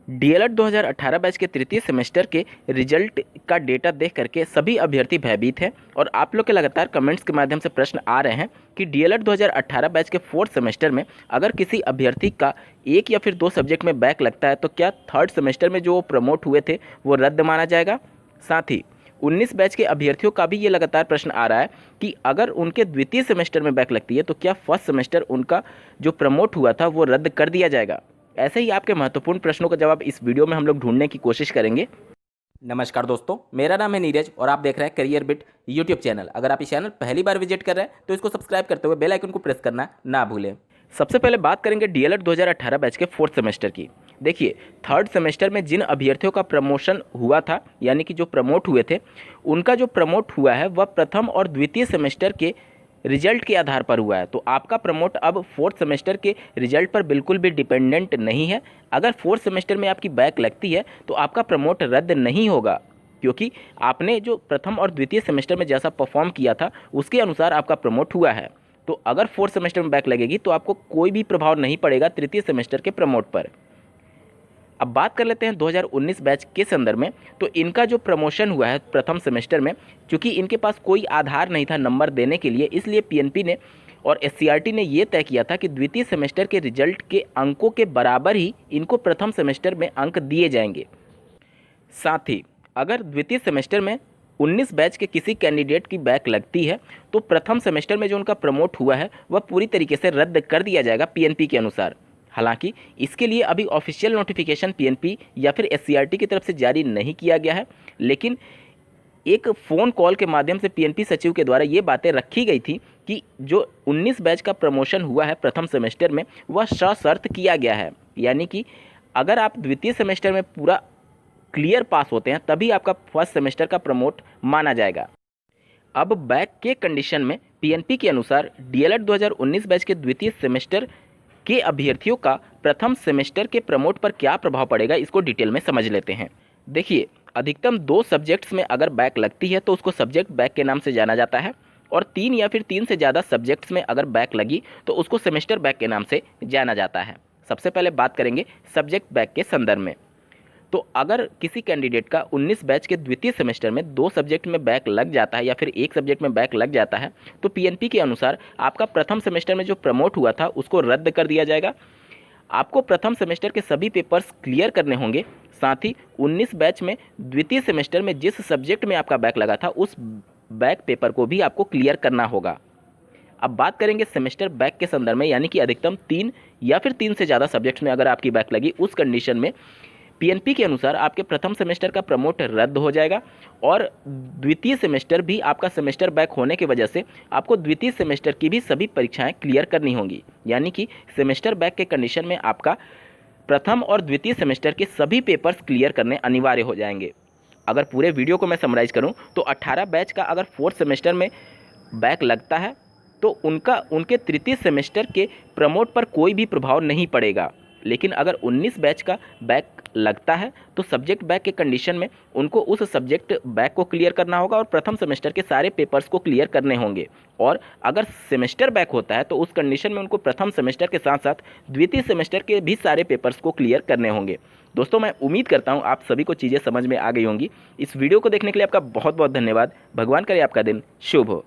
DElEd 2018 batch के तृतीय semester के रिजल्ट का डेटा देख करके सभी अभ्यर्थी भयभीत हैं और आप लोग के लगातार कमेंट्स के माध्यम से प्रश्न आ रहे हैं कि डीएलएड 2018 बैच के फोर्थ सेमेस्टर में अगर किसी अभ्यर्थी का एक या फिर दो सब्जेक्ट में बैक लगता है तो क्या थर्ड सेमेस्टर में जो प्रमोट हुए थे वो रद्द माना जाएगा। साथ ही 19 बैच के अभ्यर्थियों का भी ये लगातार प्रश्न आ रहा है कि अगर उनके द्वितीय सेमेस्टर में बैक लगती है तो क्या फर्स्ट सेमेस्टर उनका जो प्रमोट हुआ था वो रद्द कर दिया जाएगा। ऐसे ही आपके महत्वपूर्ण प्रश्नों का जवाब इस वीडियो में हम लोग ढूंढने की कोशिश करेंगे। नमस्कार दोस्तों, मेरा नाम है नीरज और आप देख रहे हैं करियर बिट यूट्यूब चैनल। अगर आप इस चैनल पहली बार विजिट कर रहे हैं तो इसको सब्सक्राइब करते हुए बेल आइकन को प्रेस करना ना भूलें। सबसे पहले बात करेंगे डीएलएड 2018 बैच के फोर्थ सेमेस्टर की। देखिए, थर्ड सेमेस्टर में जिन अभ्यर्थियों का प्रमोशन हुआ था यानी कि जो प्रमोट हुए थे उनका जो प्रमोट हुआ है वह प्रथम और द्वितीय सेमेस्टर के रिजल्ट के आधार पर हुआ है। तो आपका प्रमोट अब फोर्थ सेमेस्टर के रिजल्ट पर बिल्कुल भी डिपेंडेंट नहीं है। अगर फोर्थ सेमेस्टर में आपकी बैक लगती है तो आपका प्रमोट रद्द नहीं होगा, क्योंकि आपने जो प्रथम और द्वितीय सेमेस्टर में जैसा परफॉर्म किया था उसके अनुसार आपका प्रमोट हुआ है। तो अगर फोर्थ सेमेस्टर में बैक लगेगी तो आपको कोई भी प्रभाव नहीं पड़ेगा तृतीय सेमेस्टर के प्रमोट पर। अब बात कर लेते हैं 2019 बैच के संदर्भ में। तो इनका जो प्रमोशन हुआ है प्रथम सेमेस्टर में, क्योंकि इनके पास कोई आधार नहीं था नंबर देने के लिए, इसलिए पीएनपी ने और एससीईआरटी ने ये तय किया था कि द्वितीय सेमेस्टर के रिजल्ट के अंकों के बराबर ही इनको प्रथम सेमेस्टर में अंक दिए जाएंगे। साथ ही अगर द्वितीय सेमेस्टर में 19 बैच के किसी कैंडिडेट की बैक लगती है तो प्रथम सेमेस्टर में जो उनका प्रमोट हुआ है वह पूरी तरीके से रद्द कर दिया जाएगा पीएनपी के अनुसार। हालांकि इसके लिए अभी ऑफिशियल नोटिफिकेशन पीएनपी या फिर एससीईआरटी की तरफ से जारी नहीं किया गया है, लेकिन एक फ़ोन कॉल के माध्यम से पीएनपी सचिव के द्वारा ये बातें रखी गई थी कि जो 19 बैच का प्रमोशन हुआ है प्रथम सेमेस्टर में वह सशर्त किया गया है, यानी कि अगर आप द्वितीय सेमेस्टर में पूरा क्लियर पास होते हैं तभी आपका फर्स्ट सेमेस्टर का प्रमोट माना जाएगा। अब बैक के कंडीशन में पीएनपी के अनुसार डीएलएड 2019 बैच के द्वितीय सेमेस्टर के अभ्यर्थियों का प्रथम सेमेस्टर के प्रमोट पर क्या प्रभाव पड़ेगा, इसको डिटेल में समझ लेते हैं। देखिए, अधिकतम 2 सब्जेक्ट्स में अगर बैक लगती है तो उसको सब्जेक्ट बैक के नाम से जाना जाता है, और 3 या फिर 3 से ज़्यादा सब्जेक्ट्स में अगर बैक लगी तो उसको सेमेस्टर बैक के नाम से जाना जाता है। सबसे पहले बात करेंगे सब्जेक्ट बैक के संदर्भ में। तो अगर किसी कैंडिडेट का 19 बैच के द्वितीय सेमेस्टर में 2 सब्जेक्ट में बैक लग जाता है या फिर 1 सब्जेक्ट में बैक लग जाता है तो पीएनपी के अनुसार आपका प्रथम सेमेस्टर में जो प्रमोट हुआ था उसको रद्द कर दिया जाएगा। आपको प्रथम सेमेस्टर के सभी पेपर्स क्लियर करने होंगे। साथ ही 19 बैच में द्वितीय सेमेस्टर में जिस सब्जेक्ट में आपका बैक लगा था उस बैक पेपर को भी आपको क्लियर करना होगा। अब बात करेंगे सेमेस्टर बैक के संदर्भ में, यानी कि अधिकतम 3 या फिर 3 से ज़्यादा सब्जेक्ट्स में अगर आपकी बैक लगी उस कंडीशन में पीएनपी के अनुसार आपके प्रथम सेमेस्टर का प्रमोट रद्द हो जाएगा और द्वितीय सेमेस्टर भी आपका सेमेस्टर बैक होने की वजह से आपको द्वितीय सेमेस्टर की भी सभी परीक्षाएं क्लियर करनी होंगी, यानी कि सेमेस्टर बैक के कंडीशन में आपका प्रथम और द्वितीय सेमेस्टर के सभी पेपर्स क्लियर करने अनिवार्य हो जाएंगे। अगर पूरे वीडियो को मैं समराइज करूँ तो 18 बैच का अगर फोर्थ सेमेस्टर में बैक लगता है तो उनके तृतीय सेमेस्टर के प्रमोट पर कोई भी प्रभाव नहीं पड़ेगा, लेकिन अगर 19 बैच का बैक लगता है तो सब्जेक्ट बैक के कंडीशन में उनको उस सब्जेक्ट बैक को क्लियर करना होगा और प्रथम सेमेस्टर के सारे पेपर्स को क्लियर करने होंगे। और अगर सेमेस्टर बैक होता है तो उस कंडीशन में उनको प्रथम सेमेस्टर के साथ साथ द्वितीय सेमेस्टर के भी सारे पेपर्स को क्लियर करने होंगे। दोस्तों, मैं उम्मीद करता हूँ आप सभी को चीज़ें समझ में आ गई होंगी। इस वीडियो को देखने के लिए आपका बहुत बहुत धन्यवाद। भगवान करे आपका दिन शुभ हो।